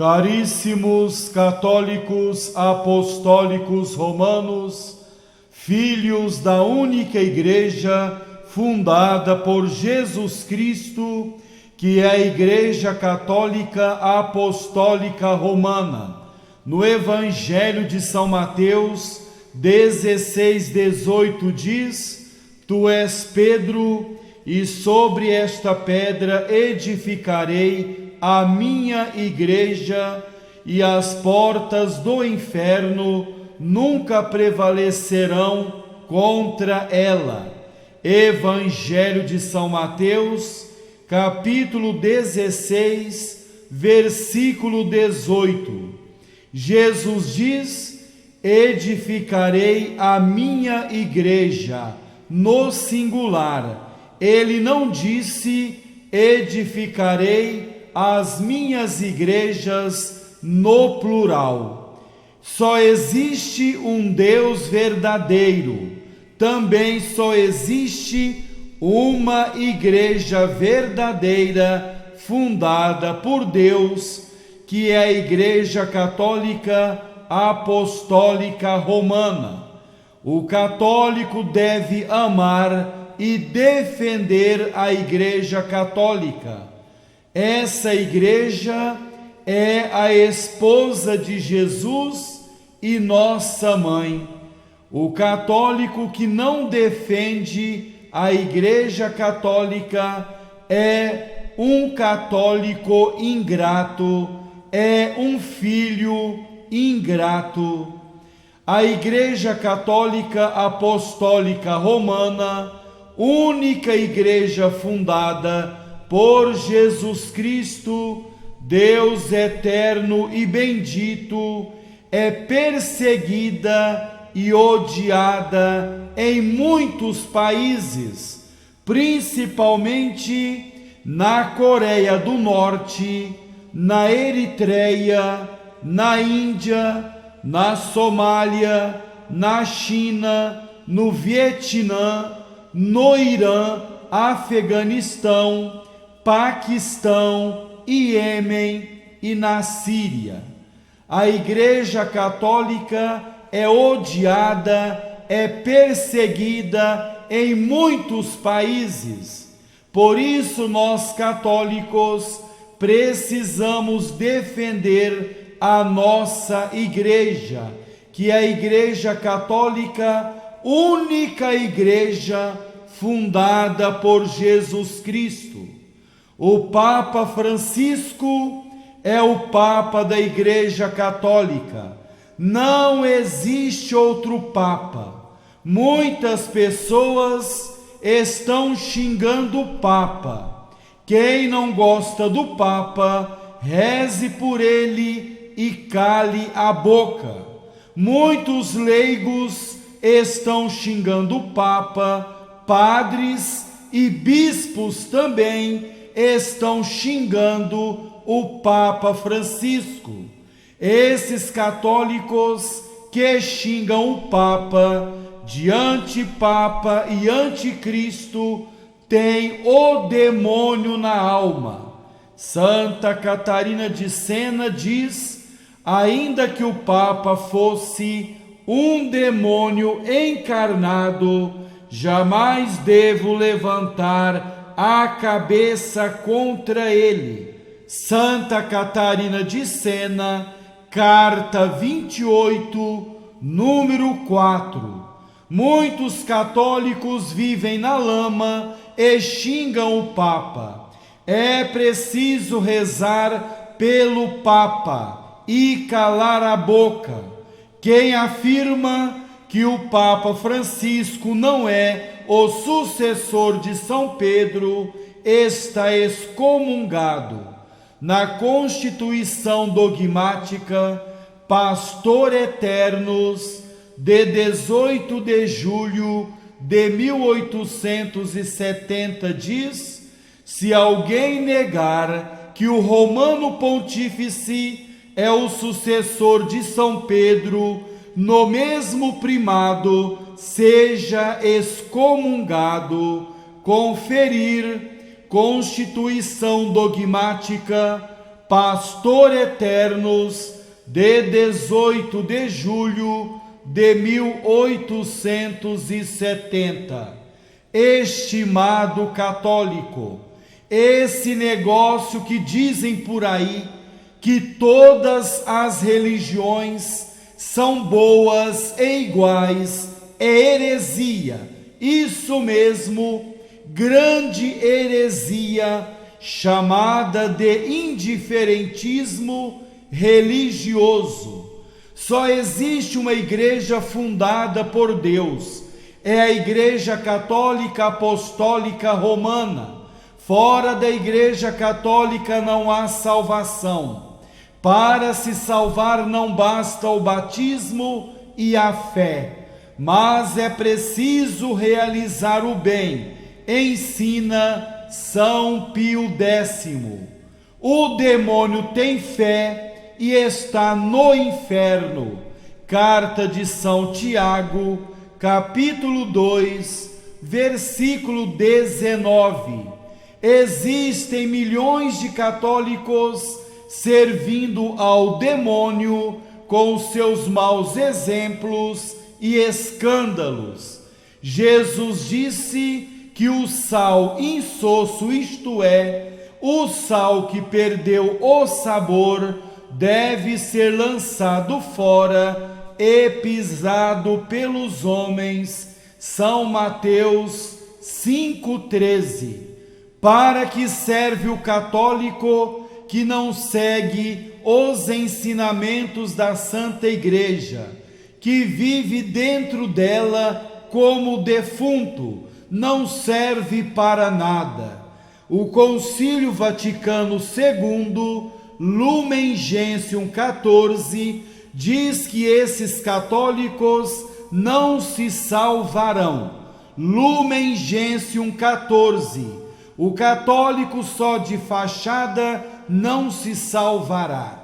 Caríssimos católicos apostólicos romanos, filhos da única Igreja fundada por Jesus Cristo, que é a Igreja Católica Apostólica Romana, no Evangelho de São Mateus 16:18 diz: Tu és Pedro, e sobre esta pedra edificarei a minha igreja, e as portas do inferno nunca prevalecerão contra ela. Evangelho de São Mateus, capítulo 16, versículo 18. Jesus diz: edificarei a minha igreja, no singular. Ele não disse: edificarei as minhas igrejas, no plural. Só existe um Deus verdadeiro. Também só existe uma igreja verdadeira fundada por Deus, que é a Igreja Católica Apostólica Romana. O católico deve amar e defender a Igreja Católica. Essa igreja é a esposa de Jesus e nossa mãe. O católico que não defende a Igreja Católica é um católico ingrato, é um filho ingrato. A Igreja Católica Apostólica Romana, única igreja fundada por Jesus Cristo, Deus eterno e bendito, é perseguida e odiada em muitos países, principalmente na Coreia do Norte, na Eritreia, na Índia, na Somália, na China, no Vietnã, no Irã, Afeganistão, Paquistão, Iêmen e na Síria. A Igreja Católica é odiada, é perseguida em muitos países. Por isso nós católicos precisamos defender a nossa Igreja, que é a Igreja Católica, única igreja fundada por Jesus Cristo. O Papa Francisco é o Papa da Igreja Católica. Não existe outro Papa. Muitas pessoas estão xingando o Papa. Quem não gosta do Papa, reze por ele e cale a boca. Muitos leigos estão xingando o Papa, padres e bispos também estão xingando o Papa Francisco. Esses católicos que xingam o Papa de antipapa e anticristo têm o demônio na alma. Santa Catarina de Sena diz: ainda que o Papa fosse um demônio encarnado, jamais devo levantar a cabeça contra ele. Santa Catarina de Sena, carta 28, número 4. Muitos católicos vivem na lama e xingam o Papa. É preciso rezar pelo Papa e calar a boca. Quem afirma que o Papa Francisco não é o sucessor de São Pedro está excomungado. Na Constituição Dogmática Pastor Eternos, de 18 de julho de 1870, diz: se alguém negar que o Romano Pontífice é o sucessor de São Pedro, no mesmo primado, seja excomungado. Conferir Constituição Dogmática pastor eternos, de 18 de julho de 1870. Estimado católico, esse negócio que dizem por aí, que todas as religiões são boas e iguais, é heresia. Isso mesmo, grande heresia, chamada de indiferentismo religioso. Só existe uma igreja fundada por Deus, é a Igreja Católica Apostólica Romana. Fora da Igreja Católica não há salvação. Para se salvar não basta o batismo e a fé, mas é preciso realizar o bem, ensina São Pio X. O demônio tem fé e está no inferno. Carta de São Tiago, capítulo 2, versículo 19. Existem milhões de católicos servindo ao demônio com seus maus exemplos e escândalos. Jesus disse que o sal insosso, isto é, o sal que perdeu o sabor, deve ser lançado fora e pisado pelos homens. São Mateus 5,13. Para que serve o católico que não segue os ensinamentos da Santa Igreja, que vive dentro dela como defunto? Não serve para nada. O Concílio Vaticano II, Lumen Gentium 14, diz que esses católicos não se salvarão. Lumen Gentium 14. O católico só de fachada não se salvará.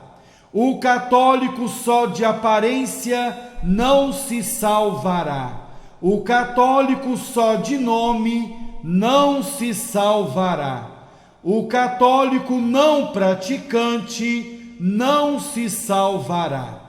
O católico só de aparência não se salvará. O católico só de nome não se salvará. O católico não praticante não se salvará.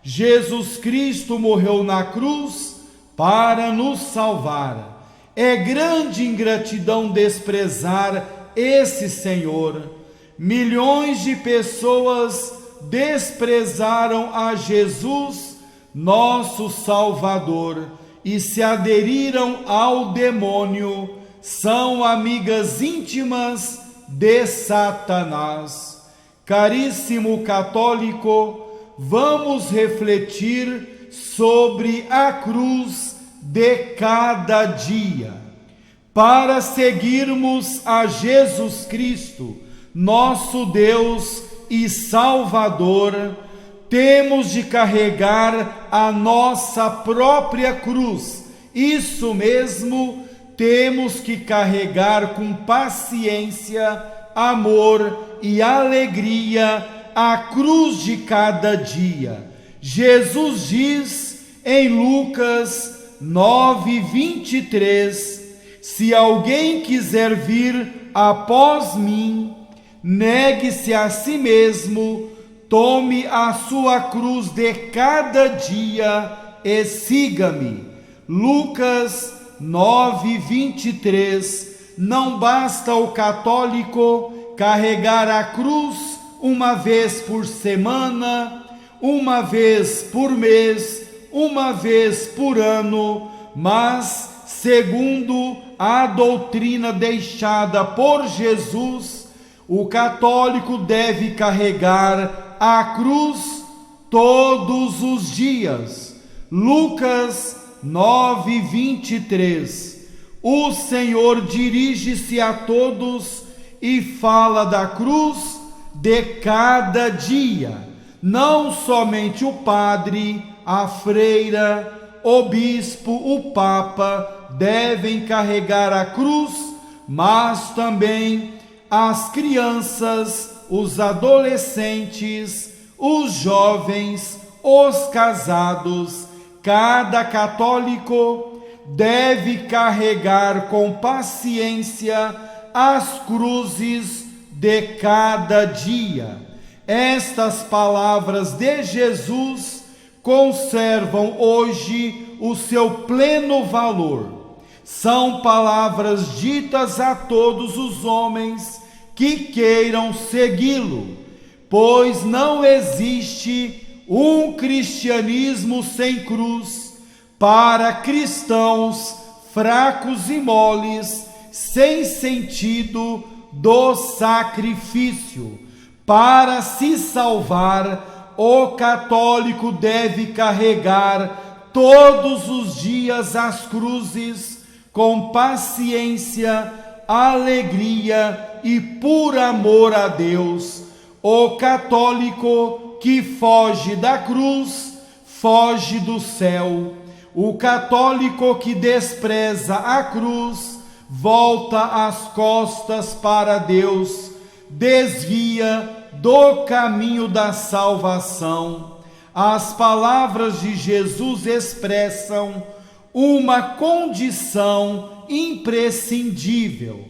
Jesus Cristo morreu na cruz para nos salvar. É grande ingratidão desprezar esse Senhor. Milhões de pessoas desprezaram a Jesus, nosso Salvador, e se aderiram ao demônio. São amigas íntimas de Satanás. Caríssimo católico, vamos refletir sobre a cruz de cada dia. Para seguirmos a Jesus Cristo, nosso Deus e Salvador, temos de carregar a nossa própria cruz. Isso mesmo, temos que carregar com paciência, amor e alegria a cruz de cada dia. Jesus diz em Lucas 9:23: se alguém quiser vir após mim, negue-se a si mesmo, tome a sua cruz de cada dia e siga-me. Lucas 9:23. Não basta o católico carregar a cruz uma vez por semana, uma vez por mês, uma vez por ano, mas, segundo a doutrina deixada por Jesus, o católico deve carregar a cruz todos os dias. Lucas 9:23. O Senhor dirige-se a todos e fala da cruz de cada dia. Não somente o padre, a freira, o bispo, o papa devem carregar a cruz, mas também as crianças, os adolescentes, os jovens, os casados. Cada católico deve carregar com paciência as cruzes de cada dia. Estas palavras de Jesus conservam hoje o seu pleno valor. São palavras ditas a todos os homens que queiram segui-lo, pois não existe um cristianismo sem cruz para cristãos fracos e moles, sem sentido do sacrifício. Para se salvar, o católico deve carregar todos os dias as cruzes com paciência, alegria e por amor a Deus. O católico que foge da cruz, foge do céu. O católico que despreza a cruz, volta as costas para Deus, desvia do caminho da salvação. As palavras de Jesus expressam uma condição imprescindível.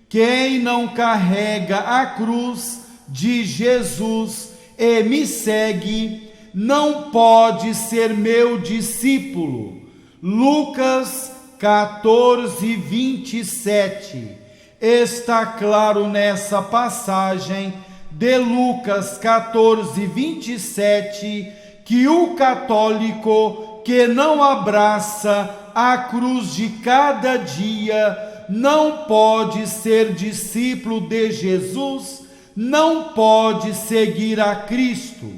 Quem não carrega a cruz de Jesus e me segue, não pode ser meu discípulo. Lucas 14, 27. Está claro nessa passagem de Lucas 14, 27, que o católico que não abraça a cruz de cada dia não pode ser discípulo de Jesus, não pode seguir a Cristo.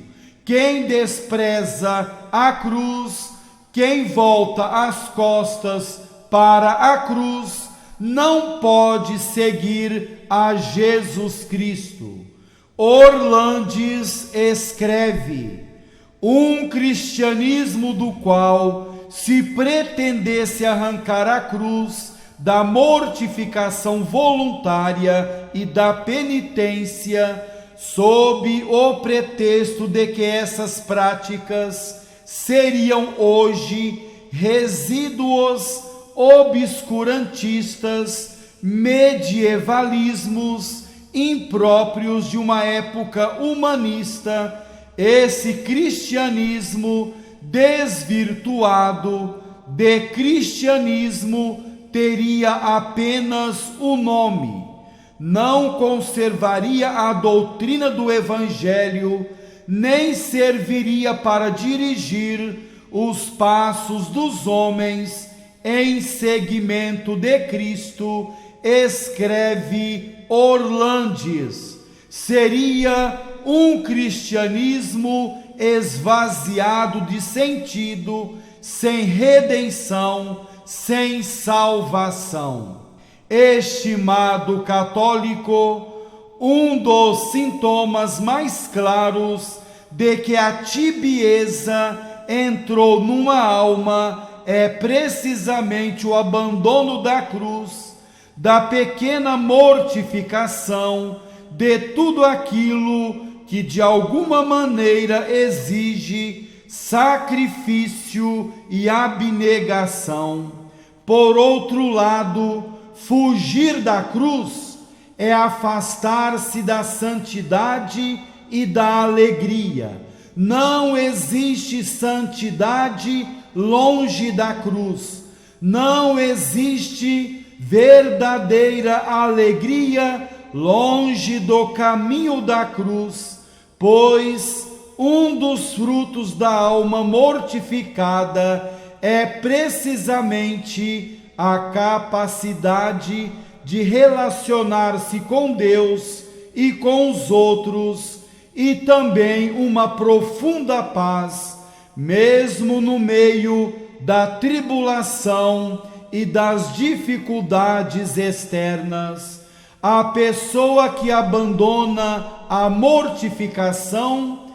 Quem despreza a cruz, quem volta as costas para a cruz, não pode seguir a Jesus Cristo. Orlandes escreve: um cristianismo do qual se pretendesse arrancar a cruz da mortificação voluntária e da penitência, sob o pretexto de que essas práticas seriam hoje resíduos obscurantistas, medievalismos impróprios de uma época humanista, esse cristianismo desvirtuado de cristianismo teria apenas o nome, não conservaria a doutrina do Evangelho, nem serviria para dirigir os passos dos homens em seguimento de Cristo, escreve Orlandes. Seria um cristianismo esvaziado de sentido, sem redenção, sem salvação. Estimado católico, um dos sintomas mais claros de que a tibieza entrou numa alma é precisamente o abandono da cruz, da pequena mortificação, de tudo aquilo que de alguma maneira exige sacrifício e abnegação. Por outro lado, fugir da cruz é afastar-se da santidade e da alegria. Não existe santidade longe da cruz. Não existe verdadeira alegria longe do caminho da cruz, pois um dos frutos da alma mortificada é precisamente a capacidade de relacionar-se com Deus e com os outros, e também uma profunda paz, mesmo no meio da tribulação e das dificuldades externas. A pessoa que abandona a mortificação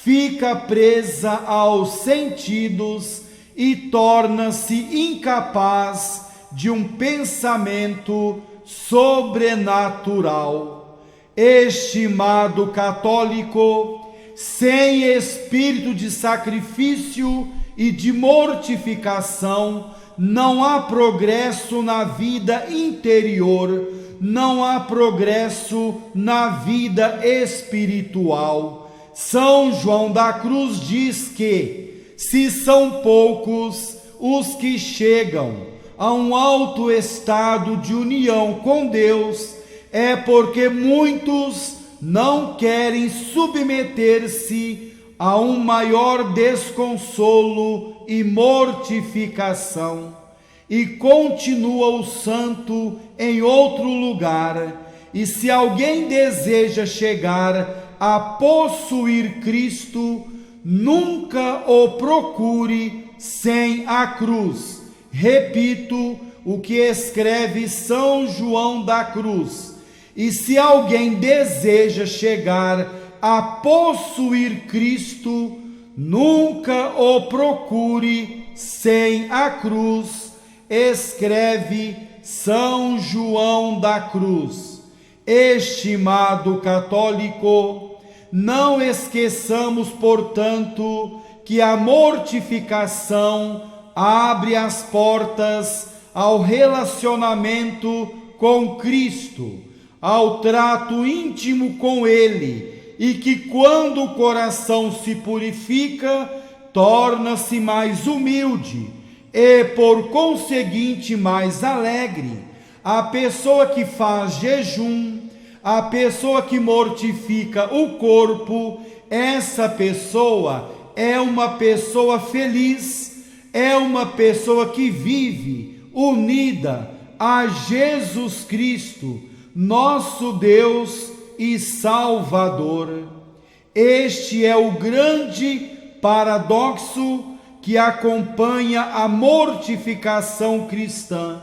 fica presa aos sentidos e torna-se incapaz de um pensamento sobrenatural. Estimado católico, sem espírito de sacrifício e de mortificação, não há progresso na vida interior, não há progresso na vida espiritual. São João da Cruz diz que, se são poucos os que chegam a um alto estado de união com Deus, é porque muitos não querem submeter-se a um maior desconsolo e mortificação. E continua o santo em outro lugar: e se alguém deseja chegar a possuir Cristo, nunca o procure sem a cruz. Repito o que escreve São João da Cruz: e se alguém deseja chegar a possuir Cristo, nunca o procure sem a cruz. Escreve São João da Cruz. Estimado católico, não esqueçamos, portanto, que a mortificação abre as portas ao relacionamento com Cristo, ao trato íntimo com Ele, e que quando o coração se purifica, torna-se mais humilde e, por conseguinte, mais alegre. A pessoa que faz jejum, a pessoa que mortifica o corpo, essa pessoa é uma pessoa feliz, é uma pessoa que vive unida a Jesus Cristo, nosso Deus e Salvador. Este é o grande paradoxo que acompanha a mortificação cristã.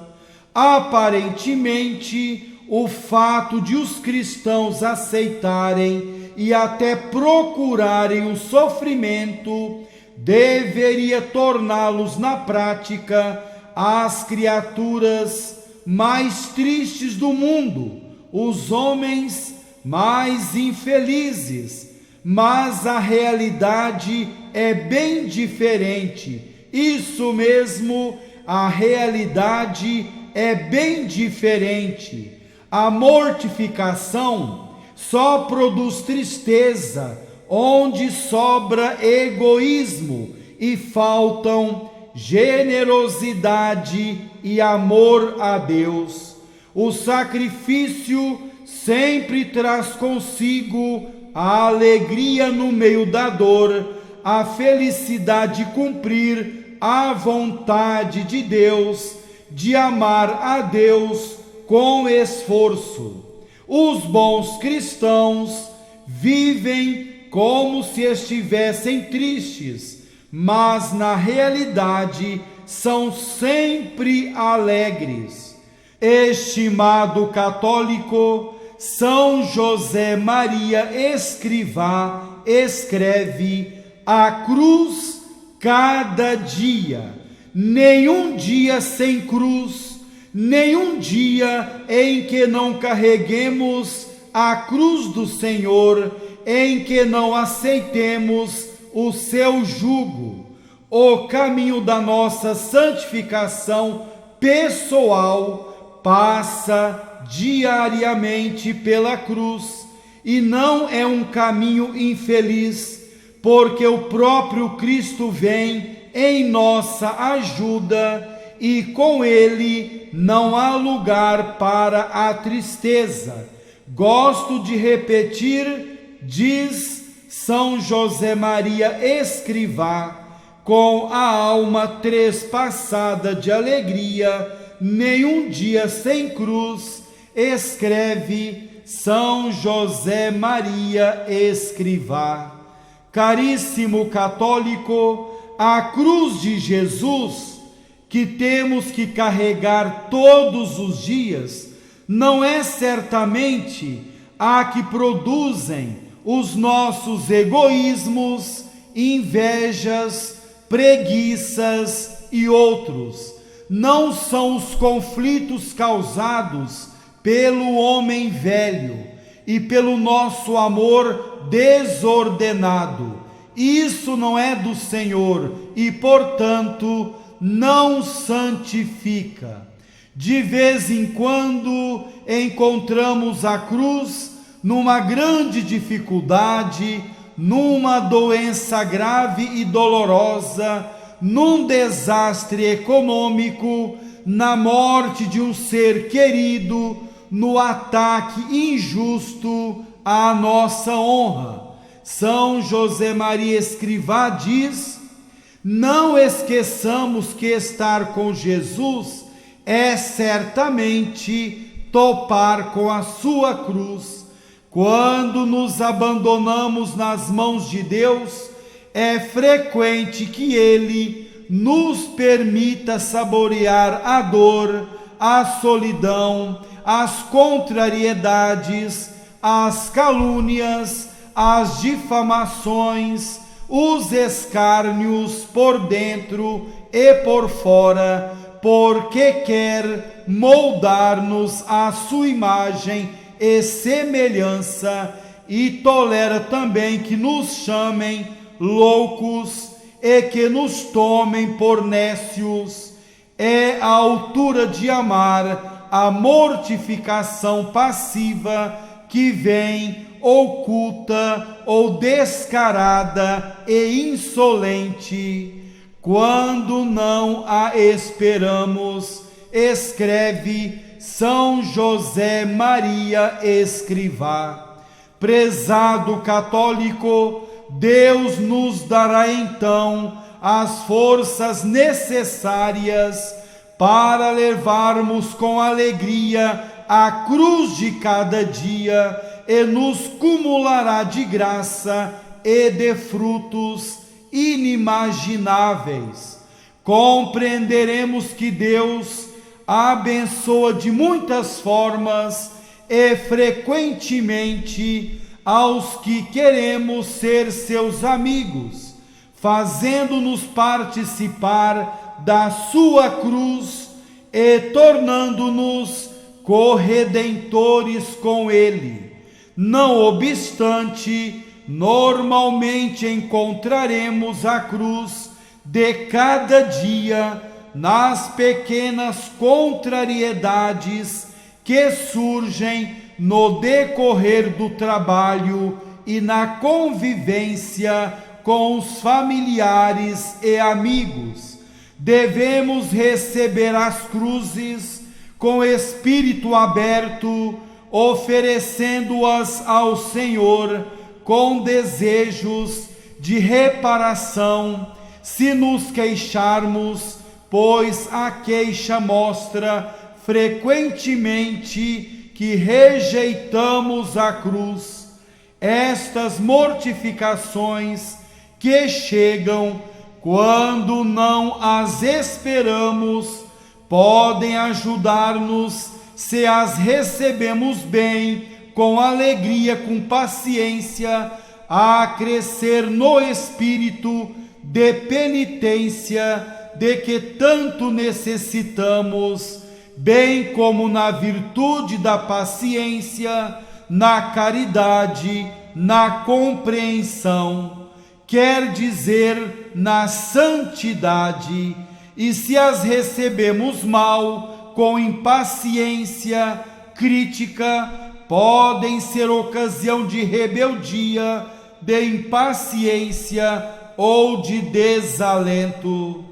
Aparentemente, o fato de os cristãos aceitarem e até procurarem o sofrimento deveria torná-los na prática as criaturas mais tristes do mundo, os homens mais infelizes. Mas a realidade é bem diferente. Isso mesmo, a realidade é bem diferente. A mortificação só produz tristeza onde sobra egoísmo e faltam generosidade e amor a Deus. O sacrifício sempre traz consigo a alegria no meio da dor, a felicidade de cumprir a vontade de Deus, de amar a Deus com esforço. Os bons cristãos vivem como se estivessem tristes, mas na realidade são sempre alegres. Estimado católico, São José Maria Escrivá escreve: a cruz cada dia, nenhum dia sem cruz, nenhum dia em que não carreguemos a cruz do Senhor, em que não aceitemos o seu jugo. O caminho da nossa santificação pessoal passa diariamente pela cruz, e não é um caminho infeliz, porque o próprio Cristo vem em nossa ajuda e com ele não há lugar para a tristeza. Gosto de repetir, diz São José Maria Escrivá, com a alma trespassada de alegria, nenhum dia sem cruz. Escreve São José Maria Escrivá. Caríssimo católico, a cruz de Jesus, que temos que carregar todos os dias, não é certamente a que produzem os nossos egoísmos, invejas, preguiças e outros. Não são os conflitos causados pelo homem velho e pelo nosso amor desordenado. Isso não é do Senhor e, portanto, não santifica. De vez em quando encontramos a cruz numa grande dificuldade, numa doença grave e dolorosa, num desastre econômico, na morte de um ser querido, no ataque injusto à nossa honra. São José Maria Escrivá diz: não esqueçamos que estar com Jesus é certamente topar com a sua cruz. Quando nos abandonamos nas mãos de Deus, é frequente que Ele nos permita saborear a dor, a solidão, as contrariedades, as calúnias, as difamações, os escárnios por dentro e por fora, porque quer moldar-nos à sua imagem e semelhança, e tolera também que nos chamem loucos e que nos tomem por nécios. É a altura de amar a mortificação passiva que vem oculta ou descarada e insolente, quando não a esperamos, escreve São José Maria Escrivá. Prezado católico, Deus nos dará então as forças necessárias para levarmos com alegria a cruz de cada dia e nos cumulará de graça e de frutos inimagináveis. Compreenderemos que Deus abençoa de muitas formas e frequentemente aos que queremos ser seus amigos, fazendo-nos participar da sua cruz e tornando-nos corredentores com Ele. Não obstante, normalmente encontraremos a cruz de cada dia nas pequenas contrariedades que surgem no decorrer do trabalho e na convivência com os familiares e amigos. Devemos receber as cruzes com espírito aberto, oferecendo-as ao Senhor com desejos de reparação, se nos queixarmos, pois a queixa mostra frequentemente que rejeitamos a cruz. Estas mortificações que chegam quando não as esperamos podem ajudar-nos se as recebemos bem, com alegria, com paciência, a crescer no espírito de penitência de que tanto necessitamos, bem como na virtude da paciência, na caridade, na compreensão, quer dizer, na santidade. E se as recebemos mal, com impaciência, crítica, podem ser ocasião de rebeldia, de impaciência ou de desalento.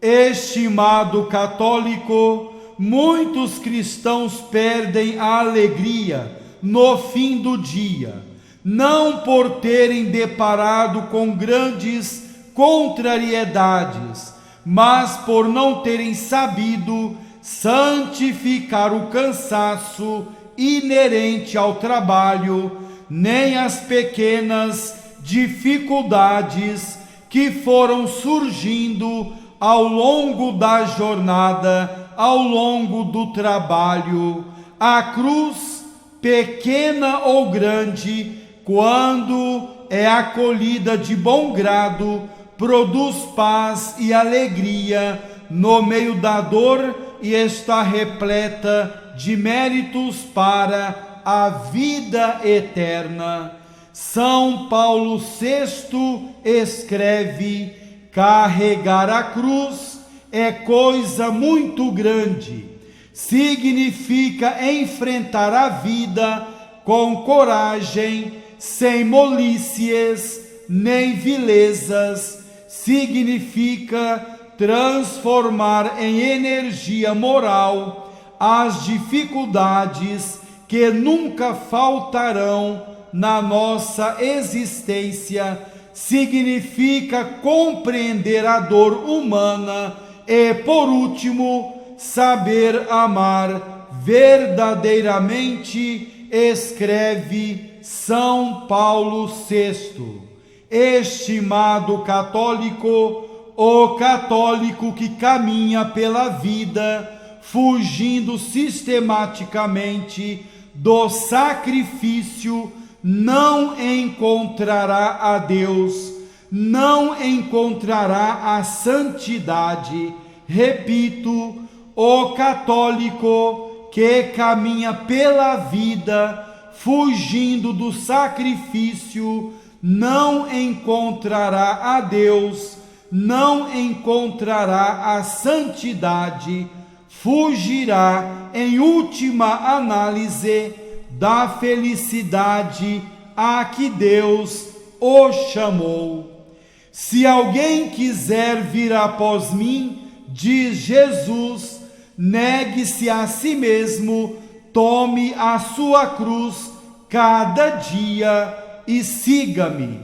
Estimado católico, muitos cristãos perdem a alegria no fim do dia, não por terem deparado com grandes contrariedades, mas por não terem sabido santificar o cansaço inerente ao trabalho, nem as pequenas dificuldades que foram surgindo ao longo da jornada, ao longo do trabalho. A cruz, pequena ou grande, quando é acolhida de bom grado, produz paz e alegria no meio da dor e está repleta de méritos para a vida eterna. São Paulo VI escreve: carregar a cruz é coisa muito grande. Significa enfrentar a vida com coragem, sem molícias nem vilezas, significa transformar em energia moral as dificuldades que nunca faltarão na nossa existência, significa compreender a dor humana e, por último, saber amar verdadeiramente, escreve São Paulo VI. Estimado católico, o católico que caminha pela vida fugindo sistematicamente do sacrifício não encontrará a Deus, não encontrará a santidade. Repito, o católico que caminha pela vida fugindo do sacrifício não encontrará a Deus, não encontrará a santidade, fugirá, em última análise, da felicidade a que Deus o chamou. Se alguém quiser vir após mim, diz Jesus, negue-se a si mesmo, tome a sua cruz cada dia e siga-me.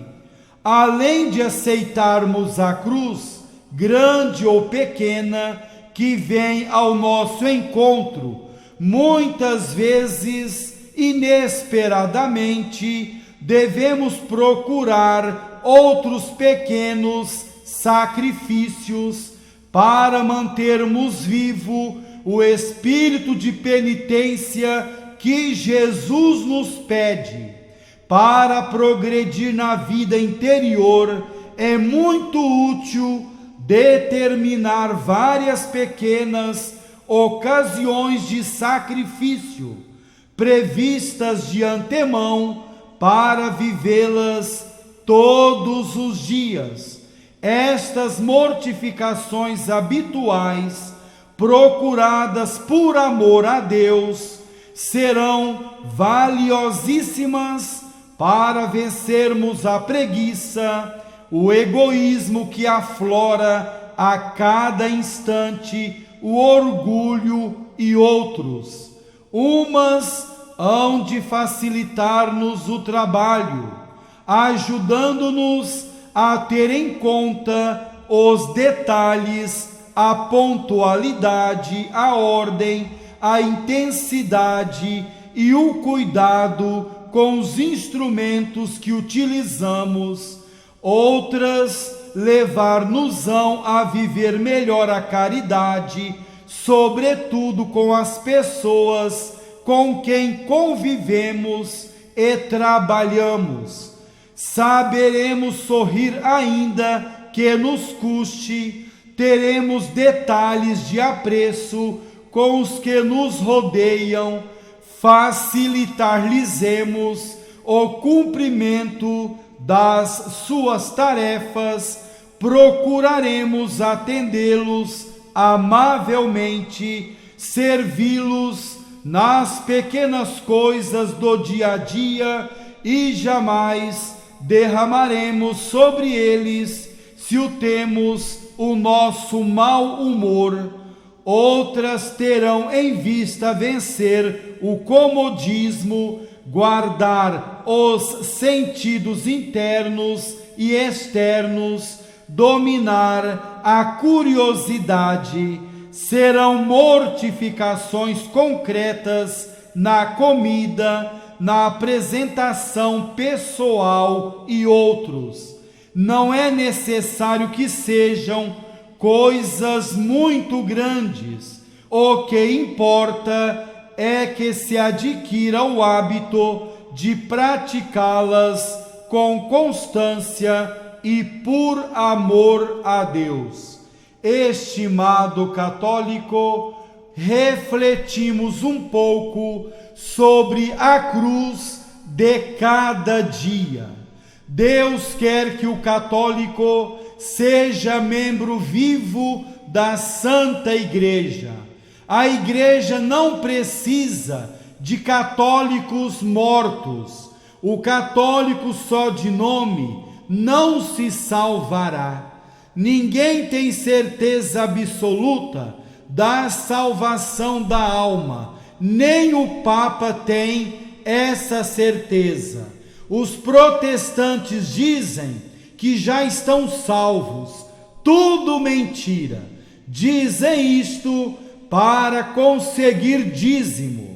Além de aceitarmos a cruz, grande ou pequena, que vem ao nosso encontro, muitas vezes, inesperadamente, devemos procurar outros pequenos sacrifícios para mantermos vivo o espírito de penitência que Jesus nos pede. Para progredir na vida interior, é muito útil determinar várias pequenas ocasiões de sacrifício, previstas de antemão para vivê-las todos os dias. Estas mortificações habituais, procuradas por amor a Deus, serão valiosíssimas para vencermos a preguiça, o egoísmo que aflora a cada instante, o orgulho e outros. Umas hão de facilitar-nos o trabalho, ajudando-nos a ter em conta os detalhes, a pontualidade, a ordem, a intensidade e o cuidado com os instrumentos que utilizamos. Outras levar-nos-ão a viver melhor a caridade, sobretudo com as pessoas com quem convivemos e trabalhamos. Saberemos sorrir ainda que nos custe, teremos detalhes de apreço com os que nos rodeiam, facilitar-lhes-emos o cumprimento das suas tarefas, procuraremos atendê-los amavelmente, servi-los nas pequenas coisas do dia a dia e jamais derramaremos sobre eles, se o temos, o nosso mau humor. Outras terão em vista vencer o comodismo, guardar os sentidos internos e externos, dominar a curiosidade. Serão mortificações concretas na comida, na apresentação pessoal e outros. Não é necessário que sejam coisas muito grandes. O que importa é que se adquira o hábito de praticá-las com constância e por amor a Deus. Estimado católico, refletimos um pouco sobre a cruz de cada dia. Deus quer que o católico seja membro vivo da Santa Igreja. A Igreja não precisa de católicos mortos. O católico só de nome não se salvará. Ninguém tem certeza absoluta da salvação da alma, nem o Papa tem essa certeza. Os protestantes dizem que já estão salvos. Tudo mentira. Dizem isto para conseguir dízimo.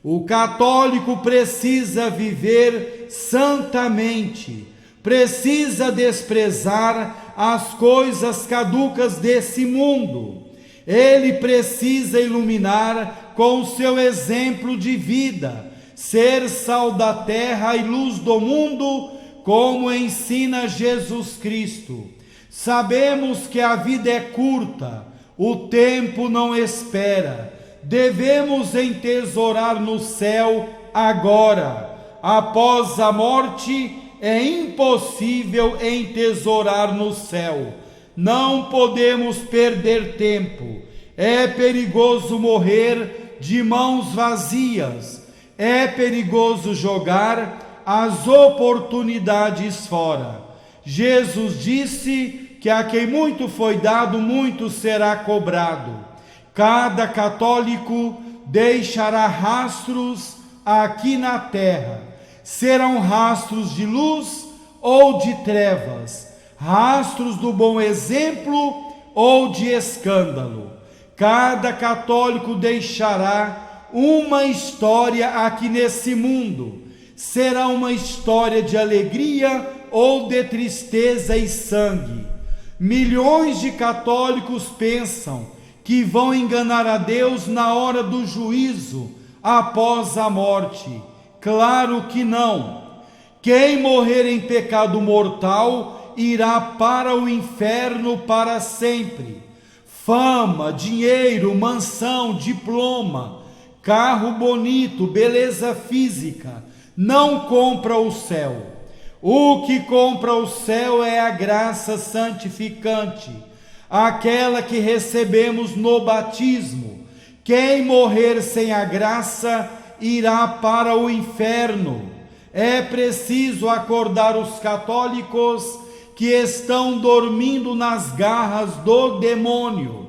O católico precisa viver santamente, precisa desprezar as coisas caducas desse mundo. Ele precisa iluminar com o seu exemplo de vida, ser sal da terra e luz do mundo, como ensina Jesus Cristo. Sabemos que a vida é curta, o tempo não espera. Devemos entesourar no céu agora. Após a morte, é impossível entesourar no céu. Não podemos perder tempo. É perigoso morrer de mãos vazias. É perigoso jogar as oportunidades fora. Jesus disse que a quem muito foi dado, muito será cobrado. Cada católico deixará rastros aqui na terra. Serão rastros de luz ou de trevas, rastros do bom exemplo ou de escândalo. Cada católico deixará uma história aqui nesse mundo. Será uma história de alegria ou de tristeza e sangue. Milhões de católicos pensam que vão enganar a Deus na hora do juízo, após a morte. Claro que não. Quem morrer em pecado mortal irá para o inferno para sempre. Fama, dinheiro, mansão, diploma, carro bonito, beleza física, não compra o céu. O que compra o céu é a graça santificante, aquela que recebemos no batismo. Quem morrer sem a graça irá para o inferno. É preciso acordar os católicos que estão dormindo nas garras do demônio.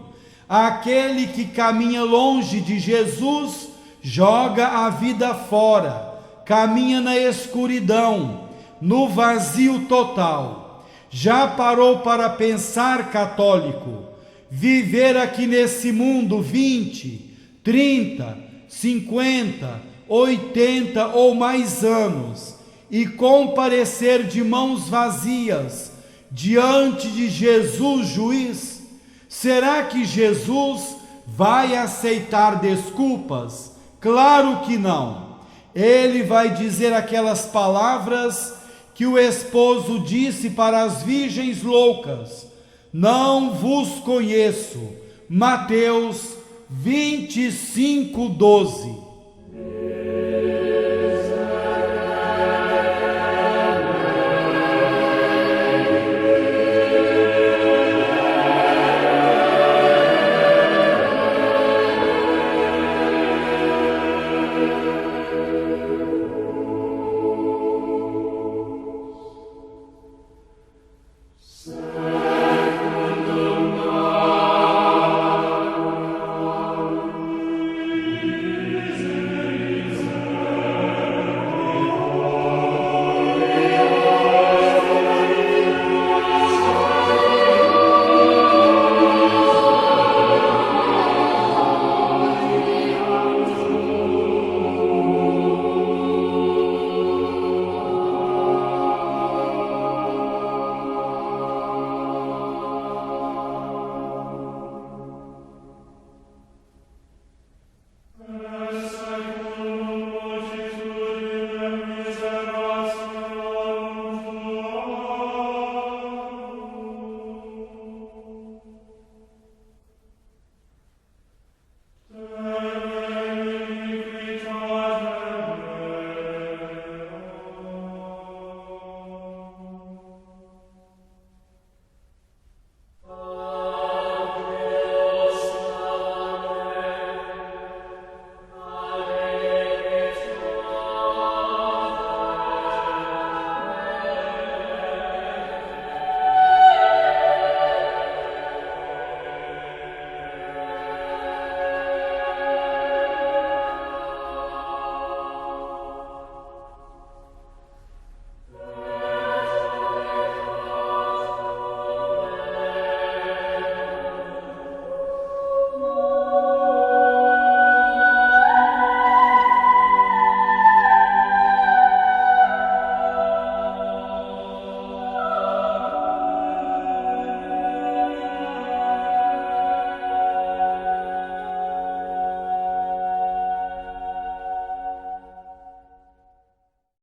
Aquele que caminha longe de Jesus joga a vida fora, caminha na escuridão, no vazio total. Já parou para pensar, católico, viver aqui nesse mundo 20, 30, 50, 80 ou mais anos e comparecer de mãos vazias diante de Jesus, juiz? Será que Jesus vai aceitar desculpas? Claro que não. Ele vai dizer aquelas palavras que o esposo disse para as virgens loucas: não vos conheço. Mateus 25:12.